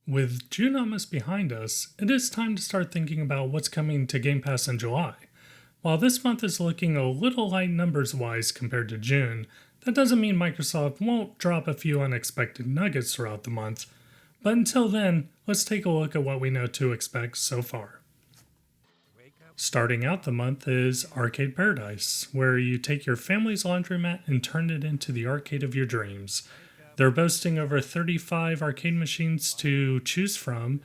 With June almost behind us, it is time to start thinking about what's coming to Game Pass in July. While this month is looking a little light numbers wise compared to June, that doesn't mean Microsoft won't drop a few unexpected nuggets throughout the month. But until then, let's take a look at what we know to expect so far. Starting out the month is Arcade Paradise, where you take your family's laundromat and turn it into the arcade of your dreams. They're boasting over 35 arcade machines to choose from,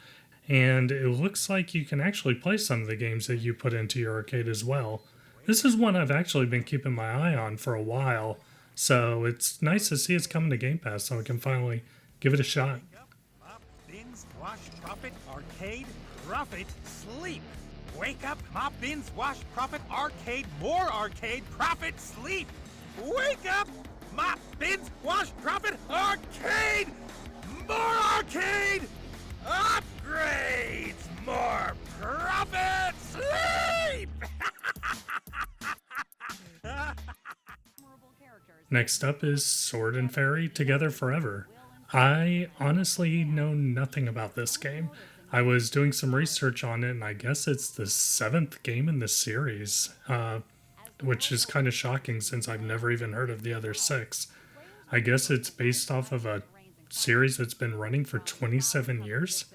and it looks like you can actually play some of the games that you put into your arcade as well. This is one I've actually been keeping my eye on for a while, so it's nice to see it's coming to Game Pass so I can finally give it a shot. Mop, bins, wash, profit, arcade, profit, sleep. Wake up, mop, bins, wash, profit, arcade, more arcade, profit, sleep. Wake up, mop, bins, wash, profit, arcade, more arcade, upgrades, more profit, sleep. Next up is Sword and Fairy Together Forever. I honestly know nothing about this game. I was doing some research on it, and I guess it's the 7th game in the series, which is kind of shocking since I've never even heard of the other 6. I guess it's based off of a series that's been running for 27 years.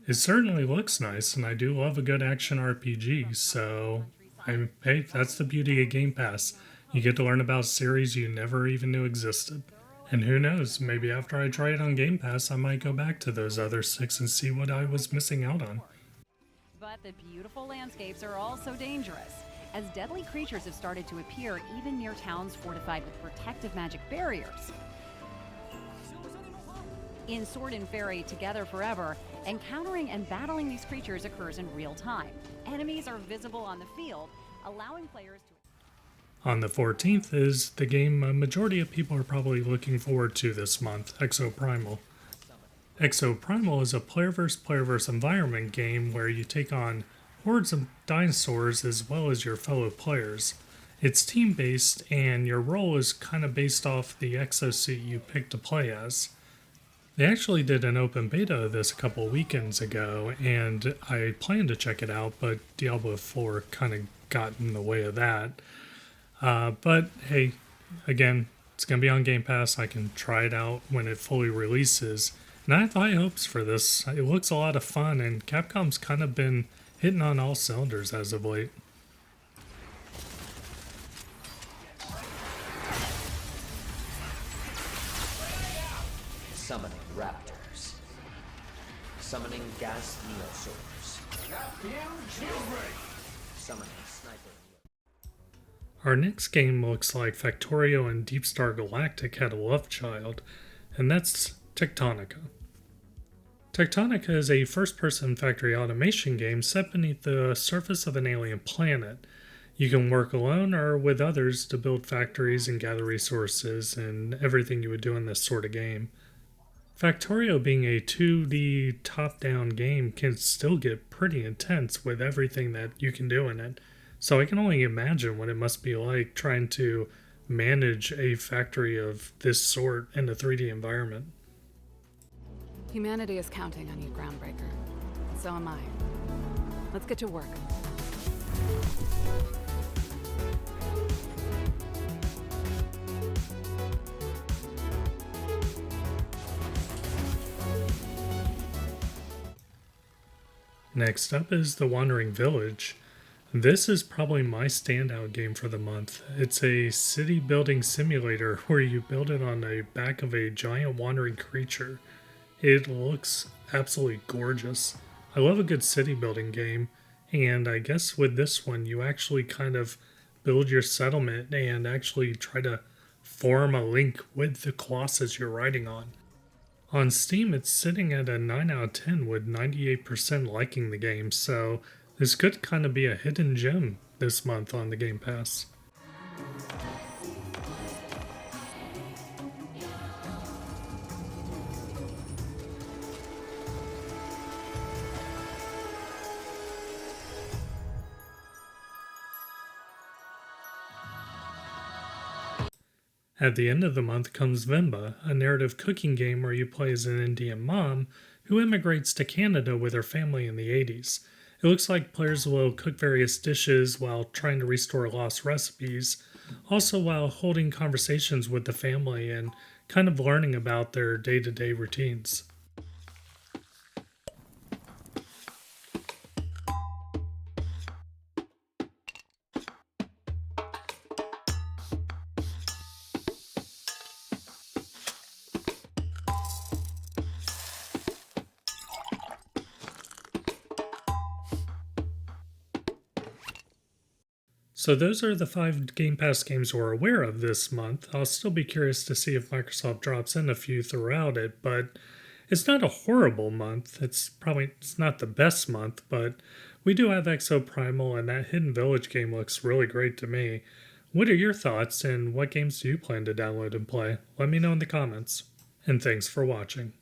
It certainly looks nice, and I do love a good action RPG, so hey, that's the beauty of Game Pass. You get to learn about series you never even knew existed. And who knows, maybe after I try it on Game Pass, I might go back to those other 6 and see what I was missing out on. But the beautiful landscapes are also dangerous, as deadly creatures have started to appear even near towns fortified with protective magic barriers. In Sword and Fairy Together Forever, encountering and battling these creatures occurs in real time. Enemies are visible on the field, allowing players to... On the 14th is the game a majority of people are probably looking forward to this month, Exoprimal. Exoprimal is a player versus player versus environment game where you take on hordes of dinosaurs as well as your fellow players. It's team-based, and your role is kind of based off the exosuit you pick to play as. They actually did an open beta of this a couple weekends ago, and I planned to check it out, but Diablo 4 kind of got in the way of that. But hey, again, it's going to be on Game Pass. I can try it out when it fully releases. And I have high hopes for this. It looks a lot of fun, and Capcom's kind of been hitting on all cylinders as of late. Summoning raptors. Summoning gas neosaurs. Summoning sniper. Our next game looks like Factorio and Deep Star Galactic had a love child, and that's Techtonica. Techtonica is a first-person factory automation game set beneath the surface of an alien planet. You can work alone or with others to build factories and gather resources and everything you would do in this sort of game. Factorio being a 2D top-down game can still get pretty intense with everything that you can do in it. So I can only imagine what it must be like trying to manage a factory of this sort in a 3D environment. Humanity is counting on you, Groundbreaker. So am I. Let's get to work. Next up is The Wandering Village. This is probably my standout game for the month. It's a city building simulator where you build it on the back of a giant wandering creature. It looks absolutely gorgeous. I love a good city building game, and I guess with this one you actually kind of build your settlement and actually try to form a link with the colossus you're riding on. On Steam it's sitting at a 9 out of 10 with 98% liking the game, so this could kind of be a hidden gem this month on the Game Pass. At the end of the month comes Venba, a narrative cooking game where you play as an Indian mom who immigrates to Canada with her family in the 80s. It looks like players will cook various dishes while trying to restore lost recipes, also while holding conversations with the family and kind of learning about their day-to-day routines. So those are the 5 Game Pass games we're aware of this month. I'll still be curious to see if Microsoft drops in a few throughout it, but it's not a horrible month. It's not the best month, but we do have Exoprimal, and that Hidden Village game looks really great to me. What are your thoughts, and what games do you plan to download and play? Let me know in the comments. And thanks for watching.